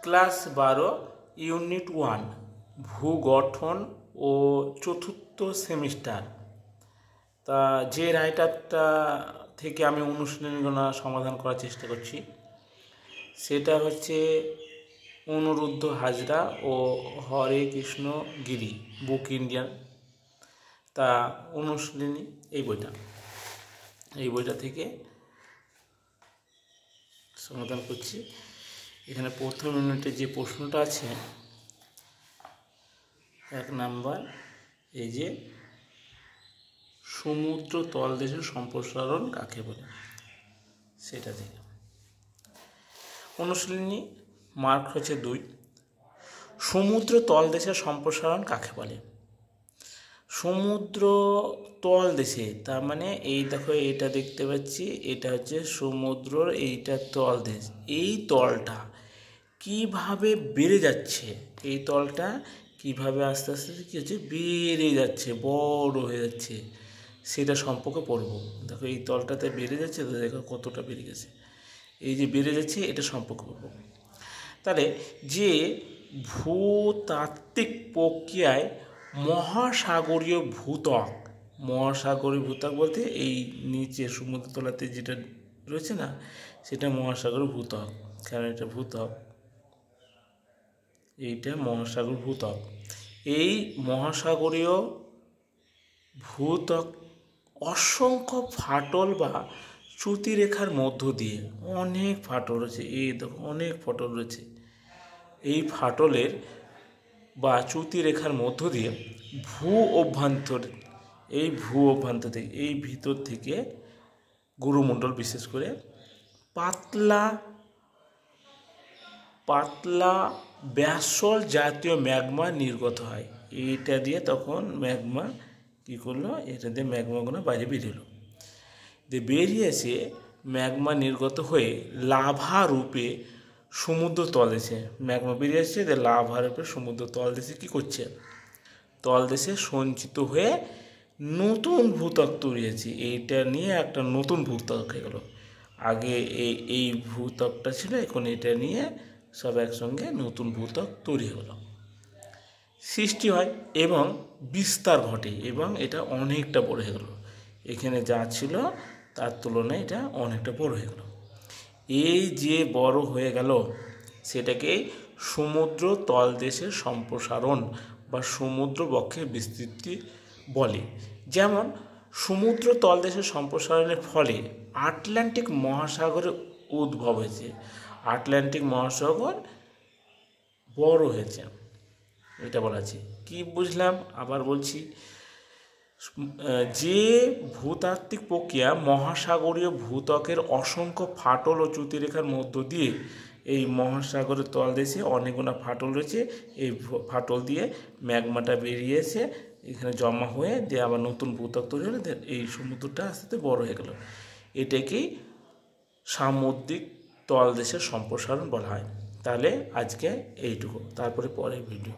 Class 12 unit 1 ভূগঠন ও চতুর্থ semester. তা যে রাইটারটা থেকে আমি অনুশীলনীগুলো সমাধান করার চেষ্টা করছি সেটা হচ্ছে অনুরুদ্ধ হাজরা ও হরে কৃষ্ণ গিরি, বুক ইন্ডিয়ান। তা অনুশীলনী এই বইটা থেকে সমাধান করছি। এখানে প্রথম ইউনিটে যে প্রশ্নটা আছে 1 নাম্বার, এই যে সমুদ্র তলদেশের সম্প্রসারণ কাকে বলে, সেটা থেকে অনুশীলনী মার্ক হচ্ছে 2। সমুদ্র তলদেশের সম্প্রসারণ কাকে বলে? সমুদ্র তলদেশে, তার মানে এই দেখো এটা দেখতে পাচ্ছি, এটা হচ্ছে সমুদ্রর এইটা তলদেশ। এই তলটা কিভাবে বেড়ে যাচ্ছে, এই তলটা কিভাবে আস্তে আস্তে কী হচ্ছে বেড়ে যাচ্ছে, বড় হয়ে যাচ্ছে, সেটা সম্পর্কে পড়বো। দেখো এই তলটাতে বেড়ে যাচ্ছে, তো দেখো কতটা বেড়ে গেছে, এই যে বেড়ে যাচ্ছে এটা সম্পর্কে পড়বো। তাহলে যে ভূতাত্ত্বিক প্রক্রিয়ায় মহাসাগরীয় ভূত্বক বলতে এই নিচে সমুদ্র তলাতে যেটা রয়েছে না, সেটা মহাসাগরীয় ভূত্বক। কারণ এটা ভূত্বক, এইটা মহাসাগর ভূত্বক। এই মহাসাগরীয় ভূত্বক অসংখ্য ফাটল বা চ্যুতিরেখার মধ্য দিয়ে, অনেক ফাটল রয়েছে, এই দেখো অনেক ফাটল রয়েছে, এই ফাটলের বা চ্যুতিরেখার মধ্য দিয়ে ভূ অভ্যন্তর থেকে, এই ভিতর থেকে গুরুমণ্ডল বিশেষ করে পাতলা ব্যাসল্ট জাতীয় ম্যাগমা নির্গত হয়। এইটা দিয়ে তখন ম্যাগমা কী করলো, এটা দিয়ে ম্যাগমাগুলো বাইরে বেরিয়েলো, বেরিয়ে এসে ম্যাগমা নির্গত হয়ে লাভা রূপে সমুদ্র তলদেশে, ম্যাগমা বেরিয়ে আসছে, লাভা রূপে সমুদ্র তলদেশে কী করছে, তলদেশে সঞ্চিত হয়ে নতুন ভূত্বক তৈরি হয়েছে। এইটা নিয়ে একটা নতুন ভূত্বক হয়ে গেল। আগে এই ভূত্বকটা ছিল, এখন এটা নিয়ে সব একসঙ্গে নতুন ভূত্বক তৈরি হলো, সৃষ্টি হয় এবং বিস্তার ঘটে, এবং এটা অনেকটা বড় হয়ে গেল। এখানে যা ছিল তার তুলনায় এটা অনেকটা বড় হয়ে গেল। এই যে বড় হয়ে গেল সেটাকে সমুদ্র তলদেশের সম্প্রসারণ বা সমুদ্র বক্ষের বিস্তৃতি বলে। যেমন সমুদ্র তলদেশের সম্প্রসারণের ফলে আটলান্টিক মহাসাগরের উদ্ভব হয়েছে, আটলান্টিক মহাসাগর বড় হয়েছে, এটা বলা আছে। কি বুঝলাম আবার বলছি, যে ভূতাত্ত্বিক প্রক্রিয়া মহাসাগরীয় ভূত্বকের অসংখ্য ফাটল ও চ্যুতিরেখার মধ্য দিয়ে, এই মহাসাগরের তলদেশে অনেকগুলো ফাটল রয়েছে, এই ফাটল দিয়ে ম্যাগমাটা বেরিয়ে এসে এখানে জমা হয়ে যে আবার নতুন ভূত্বক তৈরি হলে এই সমুদ্রটা আস্তে আস্তে বড় হয়ে গেল। এটাকেই সামুদ্রিক তলদেশের সম্প্রসারণ বলা হয়। তাহলে আজকে এইটুকু, তারপরে পরের ভিডিও।